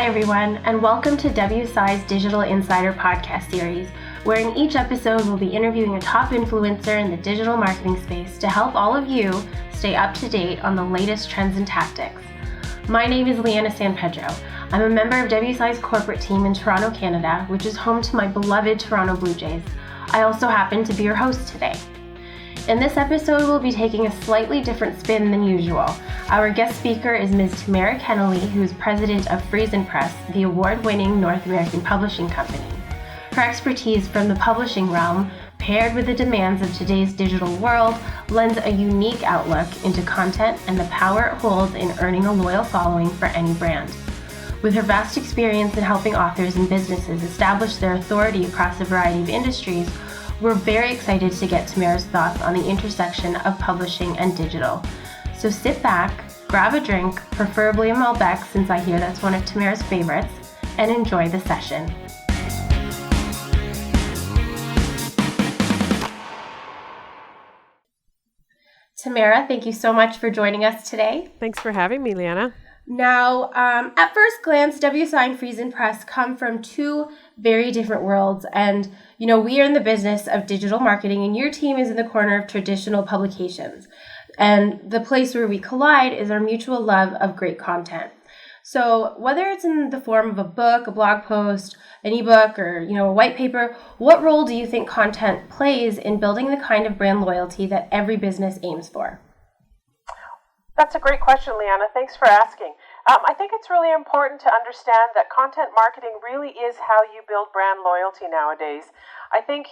everyone, and welcome to WSI's Digital Insider podcast series, where in each episode we'll be interviewing a top influencer in the digital marketing space to help all of you stay up to date on the latest trends and tactics. My name is Leanna San Pedro. I'm a member of WSI's corporate team in Toronto, Canada, which is home to my beloved Toronto Blue Jays. I also happen to be your host today. In this episode, we'll be taking a slightly different spin than usual. Our guest speaker is Ms. Tammara Kennelly, who is president of FriesenPress, the award-winning North American publishing company. Her expertise from the publishing realm, paired with the demands of today's digital world, lends a unique outlook into content and the power it holds in earning a loyal following for any brand. With her vast experience in helping authors and businesses establish their authority across a variety of industries, we're very excited to get Tammara's thoughts on the intersection of publishing and digital. So sit back, grab a drink, preferably a Malbec since I hear that's one of Tammara's favorites, and enjoy the session. Tammara, thank you so much for joining us today. Thanks for having me, Leanna. Now, at first glance, WSI and FriesenPress come from two very different worlds. And, we are in the business of digital marketing, and your team is in the corner of traditional publications. And the place where we collide is our mutual love of great content. So whether it's in the form of a book, a blog post, an ebook, or, a white paper, what role do you think content plays in building the kind of brand loyalty that every business aims for? That's a great question, Leanna. Thanks for asking. I think it's really important to understand that content marketing really is how you build brand loyalty nowadays. I think,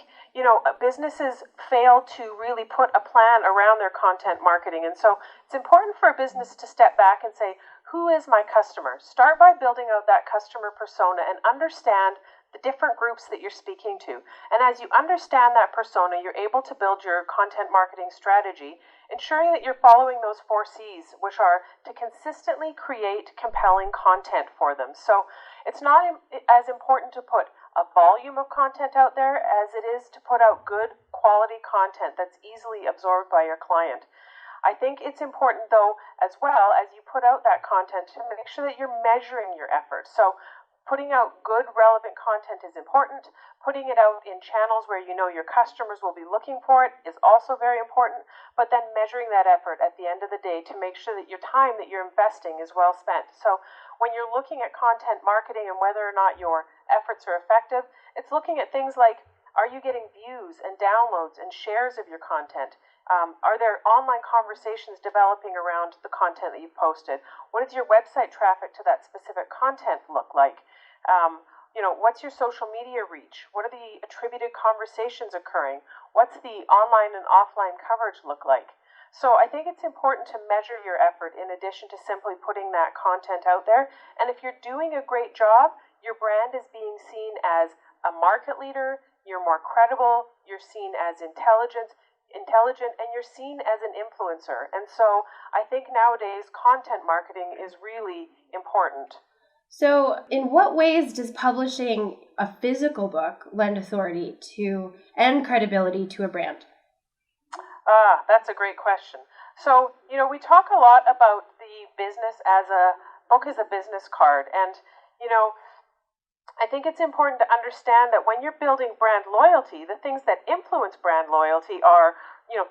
businesses fail to really put a plan around their content marketing. And so it's important for a business to step back and say, who is my customer? Start by building out that customer persona and understand the different groups that you're speaking to. And as you understand that persona, you're able to build your content marketing strategy, ensuring that you're following those 4 C's, which are to consistently create compelling content for them. So it's not as important to put a volume of content out there as it is to put out good quality content that's easily absorbed by your client. I think it's important, though, as well, as you put out that content, to make sure that you're measuring your efforts. So putting out good, relevant content is important. Putting it out in channels where you know your customers will be looking for it is also very important. But then measuring that effort at the end of the day to make sure that your time that you're investing is well spent. So when you're looking at content marketing and whether or not your efforts are effective, it's looking at things like, are you getting views and downloads and shares of your content? Are there online conversations developing around the content that you've posted? What does your website traffic to that specific content look like? What's your social media reach? What are the attributed conversations occurring? What's the online and offline coverage look like? So I think it's important to measure your effort in addition to simply putting that content out there. And if you're doing a great job, your brand is being seen as a market leader, you're more credible, you're seen as intelligent, and you're seen as an influencer. And so I think nowadays content marketing is really important. So in what ways does publishing a physical book lend authority to and credibility to a brand? That's a great question. So, we talk a lot about the business as a book as a business card. And, I think it's important to understand that when you're building brand loyalty, the things that influence brand loyalty are,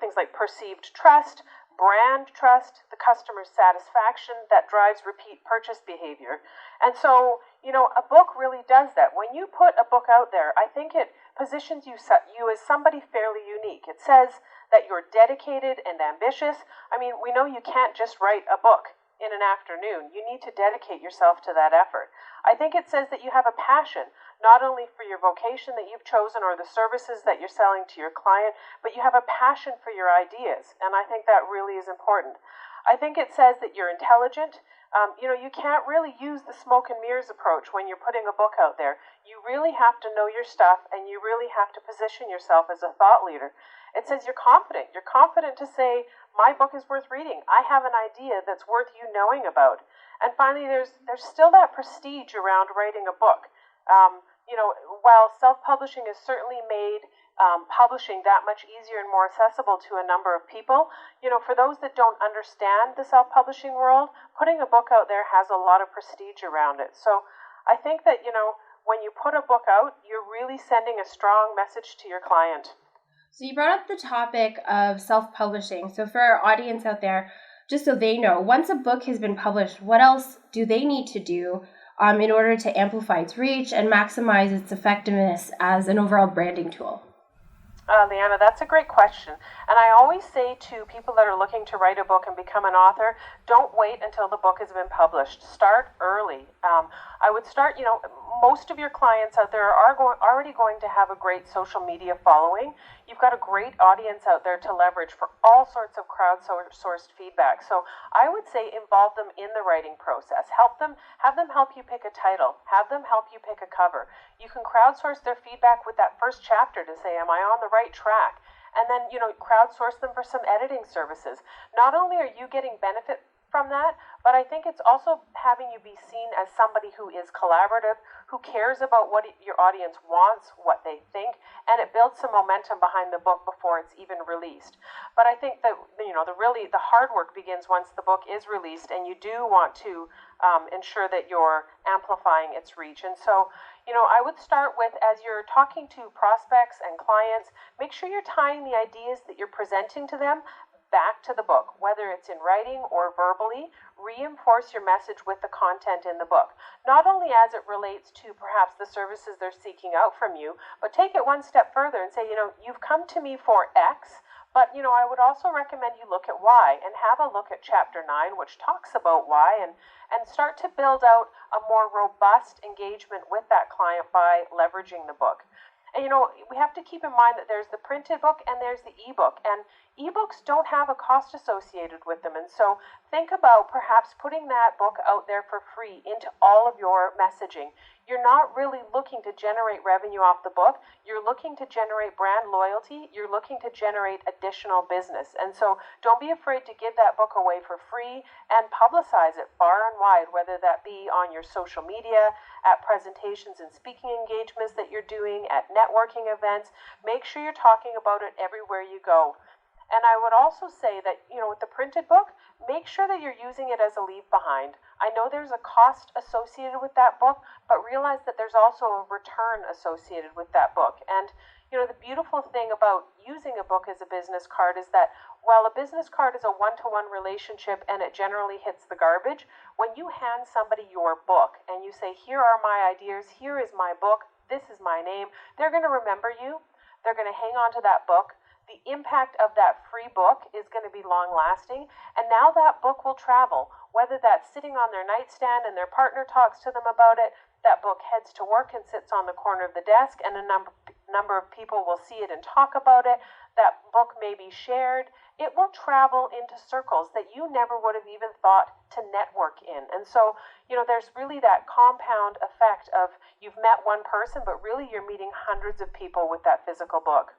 things like perceived trust, brand trust, the customer satisfaction that drives repeat purchase behavior. And so, a book really does that. When you put a book out there, I think it positions you as somebody fairly unique. It says that you're dedicated and ambitious. I mean, we know you can't just write a book in an afternoon. You need to dedicate yourself to that effort. I think it says that you have a passion, not only for your vocation that you've chosen or the services that you're selling to your client, but you have a passion for your ideas. And I think that really is important. I think it says that you're intelligent. You can't really use the smoke and mirrors approach when you're putting a book out there. You really have to know your stuff, and you really have to position yourself as a thought leader. It says you're confident. You're confident to say, my book is worth reading. I have an idea that's worth you knowing about. And finally, there's still that prestige around writing a book. While self-publishing has certainly made publishing that much easier and more accessible to a number of people, for those that don't understand the self-publishing world, putting a book out there has a lot of prestige around it. So I think that, when you put a book out, you're really sending a strong message to your client. So you brought up the topic of self-publishing. So for our audience out there, just so they know, once a book has been published, what else do they need to do in order to amplify its reach and maximize its effectiveness as an overall branding tool? Leanna, that's a great question. And I always say to people that are looking to write a book and become an author, don't wait until the book has been published. Start early. I would start, most of your clients out there are already going to have a great social media following. You've got a great audience out there to leverage for all sorts of crowdsourced feedback. So I would say involve them in the writing process. Have them help you pick a title. Have them help you pick a cover. You can crowdsource their feedback with that first chapter to say, am I on the right track? And then, crowdsource them for some editing services. Not only are you getting benefit from that, but I think it's also having you be seen as somebody who is collaborative, who cares about what your audience wants, what they think, and it builds some momentum behind the book before it's even released. But I think that, the hard work begins once the book is released, and you do want to ensure that you're amplifying its reach. And so, I would start with, as you're talking to prospects and clients, make sure you're tying the ideas that you're presenting to them back to the book, whether it's in writing or verbally. Reinforce your message with the content in the book, not only as it relates to perhaps the services they're seeking out from you, but take it one step further and say, you've come to me for X, but, I would also recommend you look at Y and have a look at Chapter 9, which talks about Y, and start to build out a more robust engagement with that client by leveraging the book. And, we have to keep in mind that there's the printed book and there's the ebook, and ebooks don't have a cost associated with them. And so think about perhaps putting that book out there for free into all of your messaging. You're not really looking to generate revenue off the book. You're looking to generate brand loyalty. You're looking to generate additional business. And so don't be afraid to give that book away for free and publicize it far and wide, whether that be on your social media, at presentations and speaking engagements that you're doing, at networking events. Make sure you're talking about it everywhere you go. And I would also say that, with the printed book, make sure that you're using it as a leave behind. I know there's a cost associated with that book, but realize that there's also a return associated with that book. And, the beautiful thing about using a book as a business card is that while a business card is a one-to-one relationship and it generally hits the garbage, when you hand somebody your book and you say, here are my ideas, here is my book, this is my name, they're going to remember you. They're going to hang on to that book. The impact of that free book is going to be long-lasting, and now that book will travel, whether that's sitting on their nightstand and their partner talks to them about it, that book heads to work and sits on the corner of the desk, and a number of people will see it and talk about it. That book may be shared. It will travel into circles that you never would have even thought to network in. And so, there's really that compound effect of you've met one person, but really you're meeting hundreds of people with that physical book.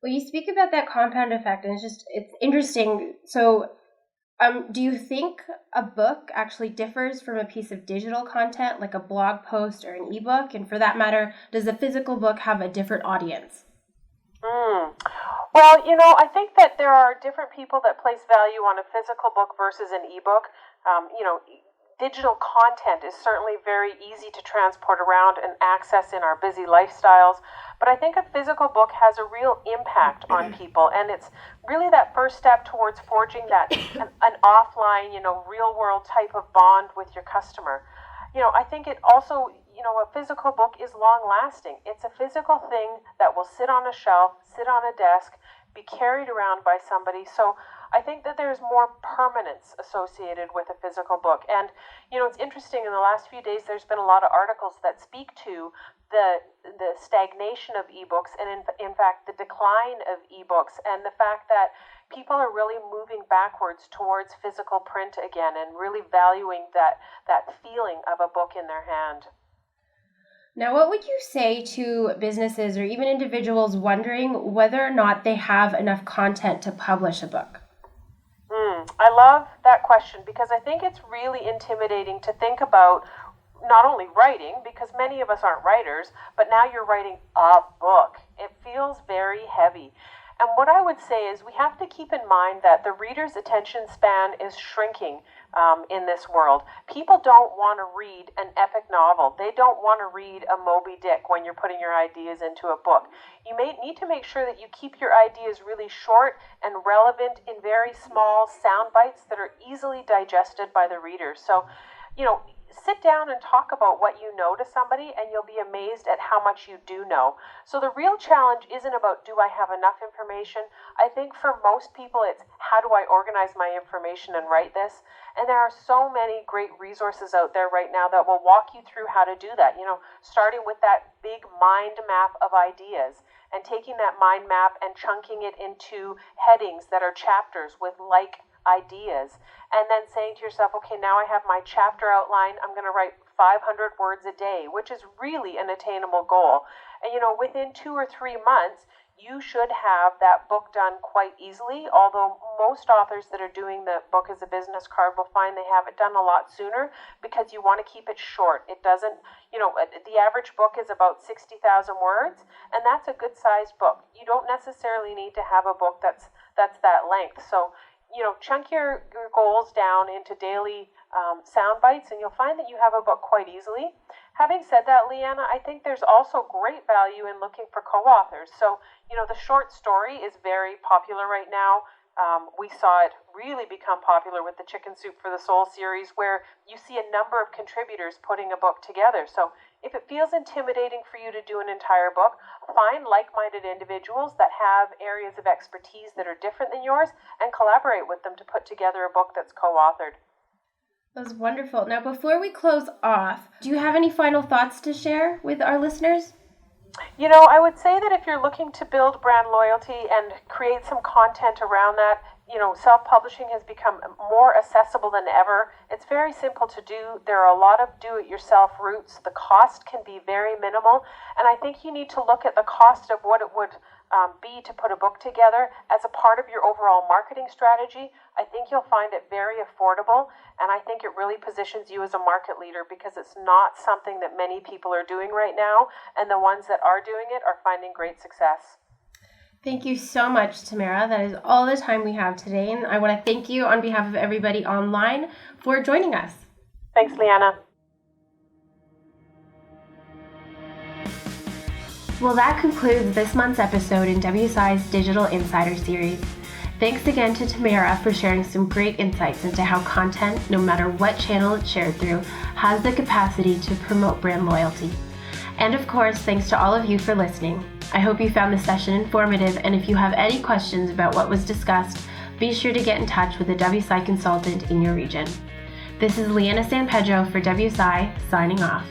Well, you speak about that compound effect, and it's interesting. So, do you think a book actually differs from a piece of digital content, like a blog post or an ebook? And for that matter, does the physical book have a different audience? Well, I think that there are different people that place value on a physical book versus an ebook. Digital content is certainly very easy to transport around and access in our busy lifestyles, but I think a physical book has a real impact on people, and it's really that first step towards forging that an offline, real world type of bond with your customer. I think it also, a physical book is long lasting. It's a physical thing that will sit on a shelf, sit on a desk, be carried around by somebody. So I think that there's more permanence associated with a physical book. And, it's interesting, in the last few days, there's been a lot of articles that speak to the stagnation of ebooks and, in fact, the decline of ebooks and the fact that people are really moving backwards towards physical print again and really valuing that feeling of a book in their hand. Now, what would you say to businesses or even individuals wondering whether or not they have enough content to publish a book? I love that question because I think it's really intimidating to think about not only writing, because many of us aren't writers, but now you're writing a book. It feels very heavy. And what I would say is we have to keep in mind that the reader's attention span is shrinking in this world. People don't want to read an epic novel. They don't want to read a Moby Dick when you're putting your ideas into a book. You may need to make sure that you keep your ideas really short and relevant in very small sound bites that are easily digested by the reader. So, sit down and talk about what you know to somebody, and you'll be amazed at how much you do know. So the real challenge isn't about, do I have enough information? I think for most people, it's how do I organize my information and write this? And there are so many great resources out there right now that will walk you through how to do that. Starting with that big mind map of ideas and taking that mind map and chunking it into headings that are chapters with ideas, and then saying to yourself, okay, now I have my chapter outline. I'm going to write 500 words a day, which is really an attainable goal. And within 2 or 3 months, you should have that book done quite easily, although most authors that are doing the book as a business card will find they have it done a lot sooner, because you want to keep it short. It doesn't, the average book is about 60,000 words, and that's a good sized book. You don't necessarily need to have a book that's that length. So chunk your goals down into daily sound bites, and you'll find that you have a book quite easily. Having said that, Leanna, I think there's also great value in looking for co-authors. So, the short story is very popular right now. We saw it really become popular with the Chicken Soup for the Soul series, where you see a number of contributors putting a book together. So if it feels intimidating for you to do an entire book, find like-minded individuals that have areas of expertise that are different than yours and collaborate with them to put together a book that's co-authored. That was wonderful. Now, before we close off, do you have any final thoughts to share with our listeners? I would say that if you're looking to build brand loyalty and create some content around that, self-publishing has become more accessible than ever. It's very simple to do. There are a lot of do-it-yourself routes. The cost can be very minimal, and I think you need to look at the cost of what it would be to put a book together as a part of your overall marketing strategy. I think you'll find it very affordable, and I think it really positions you as a market leader, because it's not something that many people are doing right now, and the ones that are doing it are finding great success. Thank you so much, Tammara. That is all the time we have today, and I want to thank you on behalf of everybody online for joining us. Thanks, Leanna. Well, that concludes this month's episode in WSI's Digital Insider Series. Thanks again to Tammara for sharing some great insights into how content, no matter what channel it's shared through, has the capacity to promote brand loyalty. And of course, thanks to all of you for listening. I hope you found this session informative, and if you have any questions about what was discussed, be sure to get in touch with a WSI consultant in your region. This is Leanna San Pedro for WSI, signing off.